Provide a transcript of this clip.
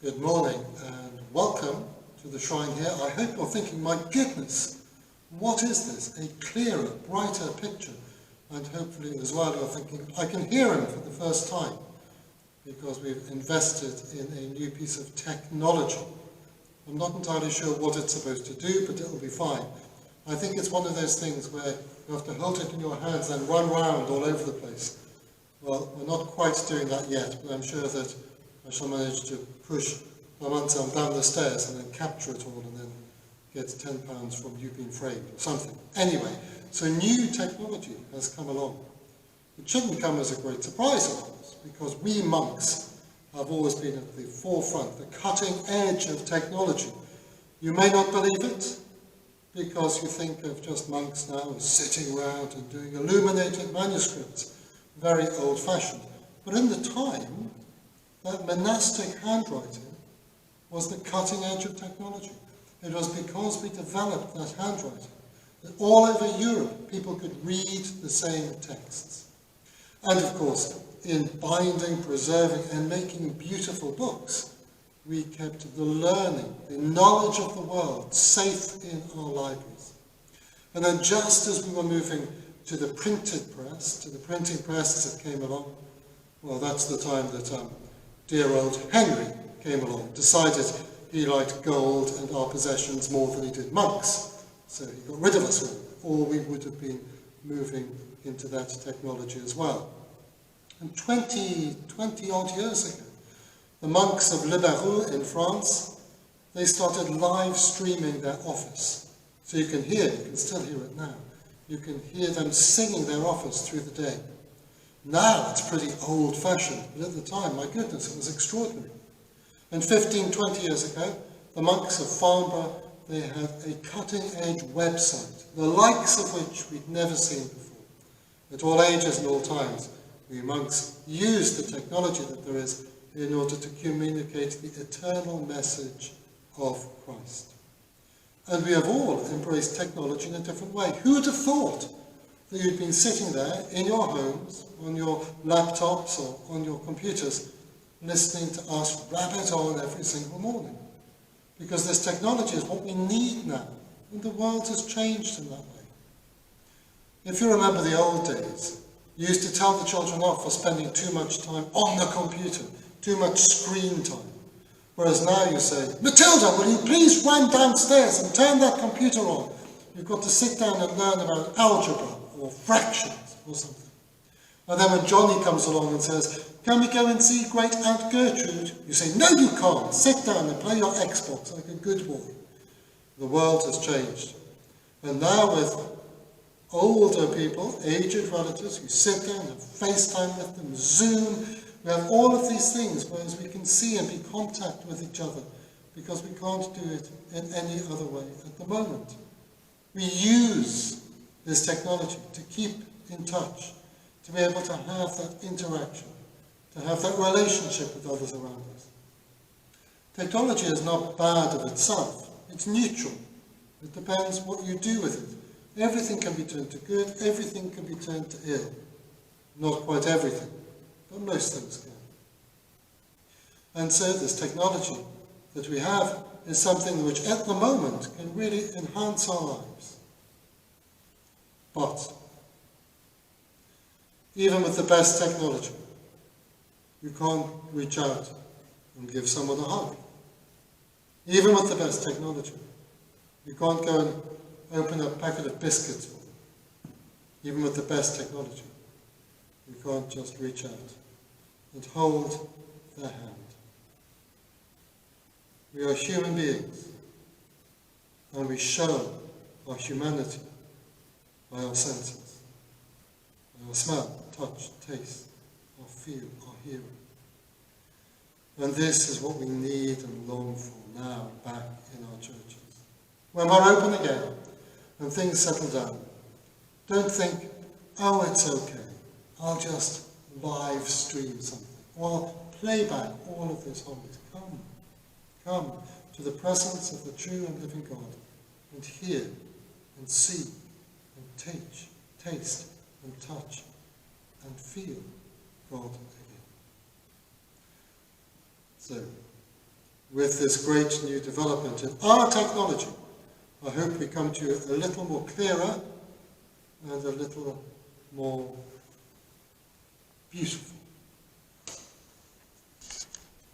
Good morning and welcome to the shrine here. I hope you're thinking, my goodness, what is this? A clearer, brighter picture. And hopefully as well you're thinking, I can hear him for the first time because we've invested in a new piece of technology. I'm not entirely sure what it's supposed to do, but it'll be fine. I think it's one of those things where you have to hold it in your hands and run around all over the place. Well, we're not quite doing that yet, but I'm sure that I shall manage to push Mamantam down the stairs and then capture it all and then get £10 from you being framed or something. Anyway, so new technology has come along. It shouldn't come as a great surprise, of course, because we monks have always been at the forefront, the cutting edge of technology. You may not believe it, because you think of just monks now as sitting around and doing illuminated manuscripts, very old-fashioned. But in the time, that monastic handwriting was the cutting edge of technology. It was because we developed that handwriting that all over Europe people could read the same texts. And of course, in binding, preserving and making beautiful books, we kept the learning, the knowledge of the world safe in our libraries. And then just as we were moving to the printed press, to the printing press as it came along, well, that's the time that dear old Henry came along, decided he liked gold and our possessions more than he did monks. So he got rid of us all, or we would have been moving into that technology as well. And 20 odd years ago, the monks of Le Barroux in France, they started live streaming their office. So you can still hear it now. You can hear them singing their office through the day. Now it's pretty old-fashioned, but at the time, my goodness, it was extraordinary. And 15, 20 years ago, the monks of Farnborough, they had a cutting-edge website, the likes of which we'd never seen before. At all ages and all times, we monks use the technology that there is in order to communicate the eternal message of Christ. And we have all embraced technology in a different way. Who would have thought that you'd been sitting there in your homes, on your laptops or on your computers, listening to us rabbit on every single morning? Because this technology is what we need now, and the world has changed in that way. If you remember the old days, you used to tell the children off for spending too much time on the computer, too much screen time. Whereas now you say, Matilda, will you please run downstairs and turn that computer on? You've got to sit down and learn about algebra or fractions or something. And then when Johnny comes along and says, can we go and see Great Aunt Gertrude? You say, no you can't, sit down and play your Xbox like a good boy. The world has changed. And now with older people, aged relatives, you sit down and FaceTime with them, Zoom. We have all of these things, whereas we can see and be in contact with each other because we can't do it in any other way at the moment. We use this technology to keep in touch, to be able to have that interaction, to have that relationship with others around us. Technology is not bad of itself. It's neutral. It depends what you do with it. Everything can be turned to good, everything can be turned to ill. Not quite everything, but most things can. And so this technology that we have is something which at the moment can really enhance our lives. But even with the best technology, you can't reach out and give someone a hug. Even with the best technology, you can't go and open a packet of biscuits for them. Even with the best technology, you can't just reach out and hold their hand. We are human beings, and we show our humanity by our senses, by our smell, touch, taste, our feel, our hearing. And this is what we need and long for now back in our churches. When we're open again and things settle down, don't think, oh, it's okay, I'll just live stream something, or play back all of this holidays. Come to the presence of the true and living God and hear and see and taste and touch and feel God again. So, with this great new development in our technology, I hope we come to you a little more clearer and a little more beautiful.